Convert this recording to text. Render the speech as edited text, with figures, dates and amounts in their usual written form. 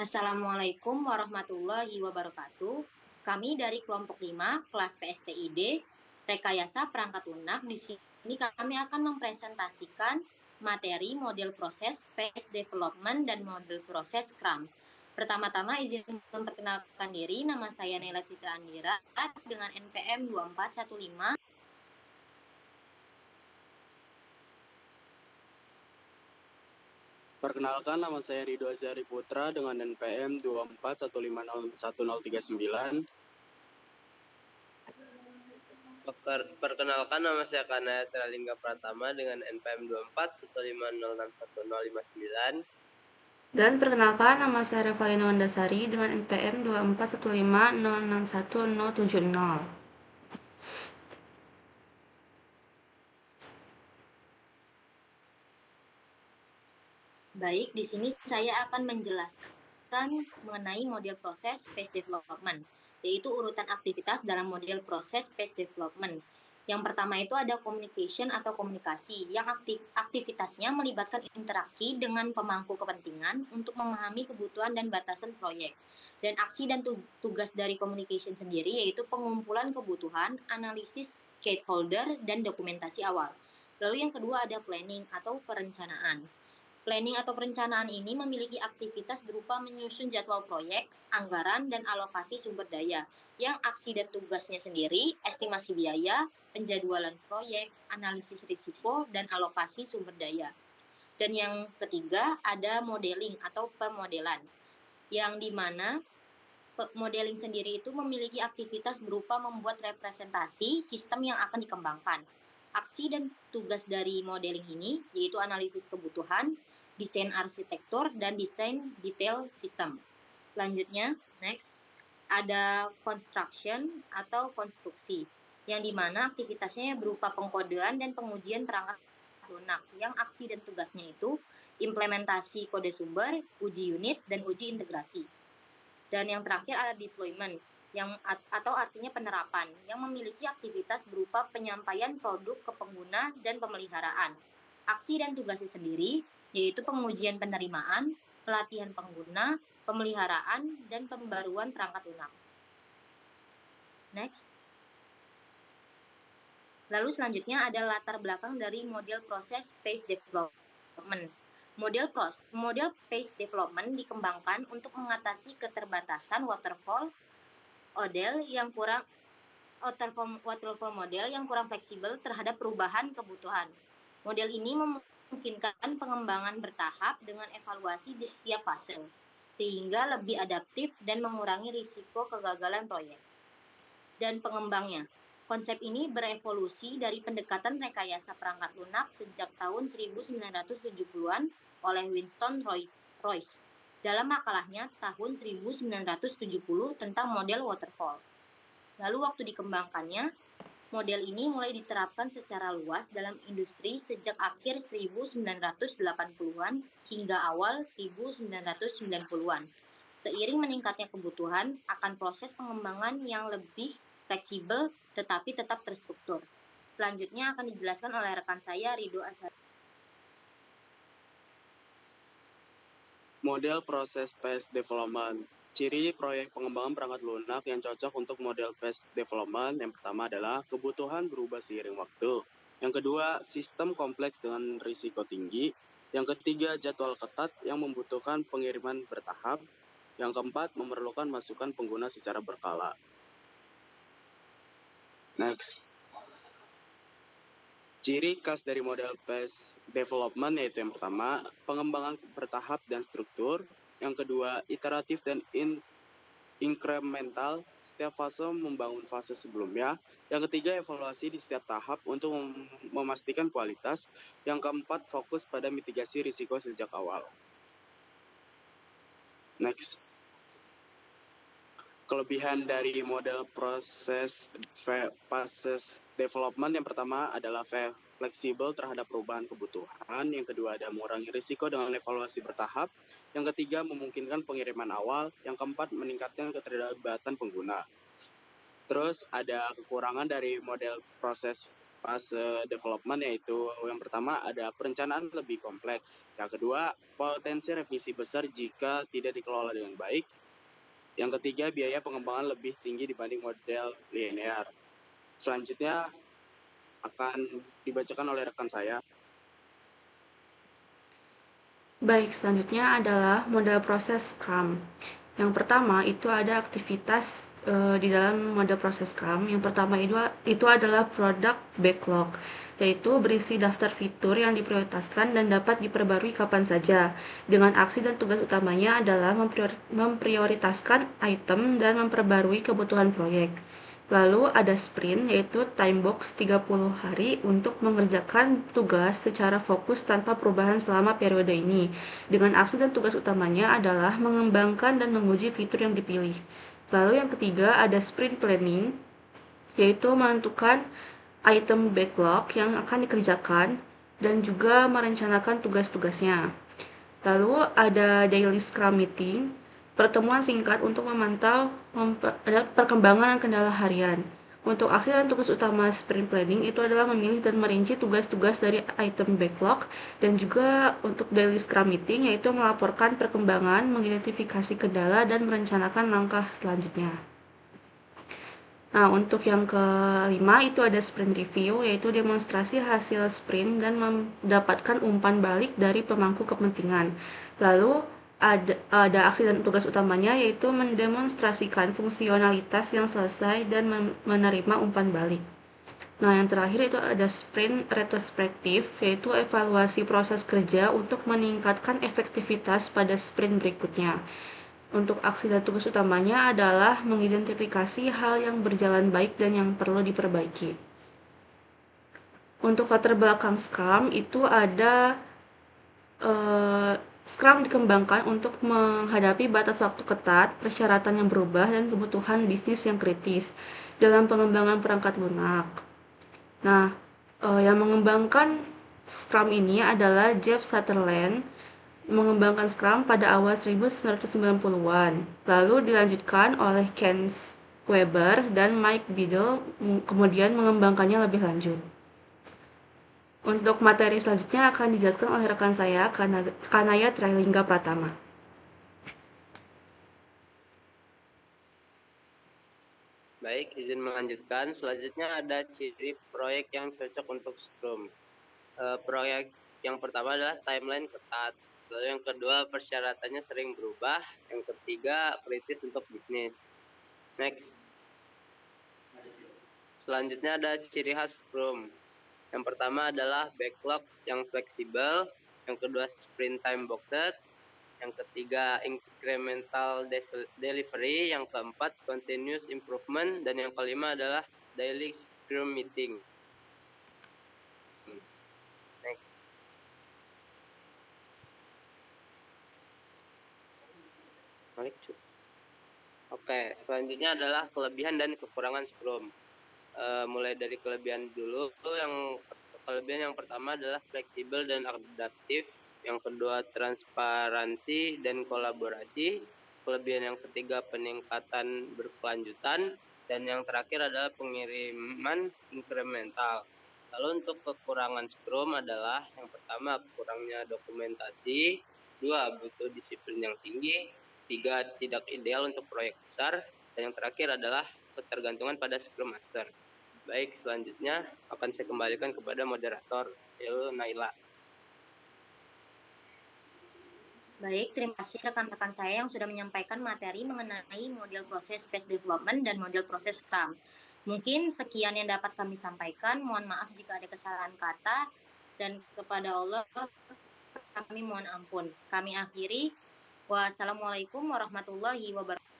Assalamualaikum warahmatullahi wabarakatuh. Kami dari kelompok 5, kelas PSTID, Rekayasa Perangkat Lunak. Di sini kami akan mempresentasikan materi model proses Phase Development dan model proses Scrum. Pertama-tama izin memperkenalkan diri, nama saya Nela Citra Andira dengan NPM 2415. Perkenalkan, nama saya Ridho Azhari Putra dengan NPM 2415011039. Perkenalkan, nama saya Kanaya Tralingga Pratama dengan NPM 2415061059. Dan perkenalkan, nama saya Revalina Wandasari dengan NPM 2415061070. Baik, di sini saya akan menjelaskan mengenai model proses Phase Development, yaitu urutan aktivitas dalam model proses Phase Development. Yang pertama itu ada communication atau komunikasi, yang aktivitasnya melibatkan interaksi dengan pemangku kepentingan untuk memahami kebutuhan dan batasan proyek. Dan aksi dan tugas dari communication sendiri yaitu pengumpulan kebutuhan, analisis stakeholder, dan dokumentasi awal. Lalu yang kedua ada planning atau perencanaan. Planning atau perencanaan ini memiliki aktivitas berupa menyusun jadwal proyek, anggaran, dan alokasi sumber daya, yang aksi dan tugasnya sendiri, estimasi biaya, penjadwalan proyek, analisis risiko, dan alokasi sumber daya. Dan yang ketiga ada modeling atau permodelan, yang dimana modeling sendiri itu memiliki aktivitas berupa membuat representasi sistem yang akan dikembangkan. Aksi dan tugas dari modeling ini yaitu analisis kebutuhan, desain arsitektur, dan desain detail sistem. Selanjutnya, next, ada construction atau konstruksi, yang dimana aktivitasnya berupa pengkodean dan pengujian perangkat lunak, yang aksi dan tugasnya itu implementasi kode sumber, uji unit, dan uji integrasi. Dan yang terakhir ada deployment, atau artinya penerapan, yang memiliki aktivitas berupa penyampaian produk ke pengguna dan pemeliharaan. Aksi dan tugasnya sendiri yaitu pengujian penerimaan, pelatihan pengguna, pemeliharaan, dan pembaruan perangkat lunak. Next. Lalu selanjutnya ada latar belakang dari model proses Phase Development. Model Phase Development dikembangkan untuk mengatasi keterbatasan waterfall model yang kurang fleksibel terhadap perubahan kebutuhan. Model ini memungkinkan pengembangan bertahap dengan evaluasi di setiap fase, sehingga lebih adaptif dan mengurangi risiko kegagalan proyek. Dan pengembangnya, konsep ini berevolusi dari pendekatan rekayasa perangkat lunak sejak tahun 1970-an oleh Winston Royce dalam makalahnya tahun 1970 tentang model waterfall. Lalu waktu dikembangkannya, model ini mulai diterapkan secara luas dalam industri sejak akhir 1980-an hingga awal 1990-an. Seiring meningkatnya kebutuhan akan proses pengembangan yang lebih fleksibel tetapi tetap terstruktur. Selanjutnya akan dijelaskan oleh rekan saya Ridho Azhari. Model proses Phase Development. Ciri proyek pengembangan perangkat lunak yang cocok untuk model Phase Development yang pertama adalah kebutuhan berubah seiring waktu. Yang kedua, sistem kompleks dengan risiko tinggi. Yang ketiga, jadwal ketat yang membutuhkan pengiriman bertahap. Yang keempat, memerlukan masukan pengguna secara berkala. Next. Ciri khas dari model Phase Development yaitu yang pertama, pengembangan bertahap dan struktur. Yang kedua, iteratif dan incremental, setiap fase membangun fase sebelumnya. Yang ketiga, evaluasi di setiap tahap untuk memastikan kualitas. Yang keempat, fokus pada mitigasi risiko sejak awal. Next. Kelebihan dari model proses phases development yang pertama adalah fleksibel terhadap perubahan kebutuhan. Yang kedua ada mengurangi risiko dengan evaluasi bertahap. Yang ketiga memungkinkan pengiriman awal. Yang keempat meningkatkan keterlibatan pengguna. Terus ada kekurangan dari model proses fase development, yaitu yang pertama ada perencanaan lebih kompleks. Yang kedua, potensi revisi besar jika tidak dikelola dengan baik. Yang ketiga, biaya pengembangan lebih tinggi dibanding model linear. Selanjutnya akan dibacakan oleh rekan saya. Baik, selanjutnya adalah model proses Scrum. Yang pertama itu ada aktivitas di dalam model proses Scrum. Yang pertama itu adalah product backlog, yaitu berisi daftar fitur yang diprioritaskan dan dapat diperbarui kapan saja. Dengan aksi dan tugas utamanya adalah memprioritaskan item dan memperbarui kebutuhan proyek. Lalu ada sprint, yaitu time box 30 hari untuk mengerjakan tugas secara fokus tanpa perubahan selama periode ini. Dengan aksi dan tugas utamanya adalah mengembangkan dan menguji fitur yang dipilih. Lalu yang ketiga ada sprint planning, yaitu menentukan item backlog yang akan dikerjakan dan juga merencanakan tugas-tugasnya. Lalu ada daily scrum meeting, pertemuan singkat untuk memantau perkembangan dan kendala harian. Untuk aksi dan tugas utama sprint planning itu adalah memilih dan merinci tugas-tugas dari item backlog, dan juga untuk daily scrum meeting yaitu melaporkan perkembangan, mengidentifikasi kendala, dan merencanakan langkah selanjutnya. Nah, untuk yang kelima itu ada sprint review, yaitu demonstrasi hasil sprint dan mendapatkan umpan balik dari pemangku kepentingan. Lalu ada aksi dan tugas utamanya, yaitu mendemonstrasikan fungsionalitas yang selesai dan menerima umpan balik. Nah, yang terakhir itu ada sprint retrospektif, yaitu evaluasi proses kerja untuk meningkatkan efektivitas pada sprint berikutnya. Untuk aksi dan tugas utamanya adalah mengidentifikasi hal yang berjalan baik dan yang perlu diperbaiki. Untuk latar belakang Scrum itu ada Scrum dikembangkan untuk menghadapi batas waktu ketat, persyaratan yang berubah, dan kebutuhan bisnis yang kritis dalam pengembangan perangkat lunak. Nah, yang mengembangkan Scrum ini adalah Jeff Sutherland, mengembangkan Scrum pada awal 1990-an. Lalu dilanjutkan oleh Ken Weber dan Mike Biddle, kemudian mengembangkannya lebih lanjut. Untuk materi selanjutnya akan dijelaskan oleh rekan saya, Kanaya Trailingga Pratama. Baik, izin melanjutkan. Selanjutnya ada ciri proyek yang cocok untuk Scrum. Proyek yang pertama adalah timeline ketat. Lalu yang kedua, persyaratannya sering berubah. Yang ketiga, kritis untuk bisnis. Next. Selanjutnya ada ciri khas Scrum. Yang pertama adalah backlog yang fleksibel. Yang kedua, sprint time boxed. Yang ketiga, incremental delivery. Yang keempat, continuous improvement. Dan yang kelima adalah daily Scrum meeting. Next. Oke, selanjutnya adalah kelebihan dan kekurangan Scrum. Mulai dari kelebihan dulu. Kelebihan yang pertama adalah fleksibel dan adaptif. Yang kedua, transparansi dan kolaborasi. Kelebihan yang ketiga, peningkatan berkelanjutan. Dan yang terakhir adalah pengiriman incremental. Lalu untuk kekurangan Scrum adalah yang pertama, kurangnya dokumentasi. Dua, butuh disiplin yang tinggi. Tiga, tidak ideal untuk proyek besar. Dan yang terakhir adalah ketergantungan pada Scrum Master. Baik, selanjutnya akan saya kembalikan kepada moderator, yaitu Naila. Baik, terima kasih rekan-rekan saya yang sudah menyampaikan materi mengenai model proses space development dan model proses Scrum. Mungkin sekian yang dapat kami sampaikan. Mohon maaf jika ada kesalahan kata, dan kepada Allah kami mohon ampun. Kami akhiri. Wassalamualaikum warahmatullahi wabarakatuh.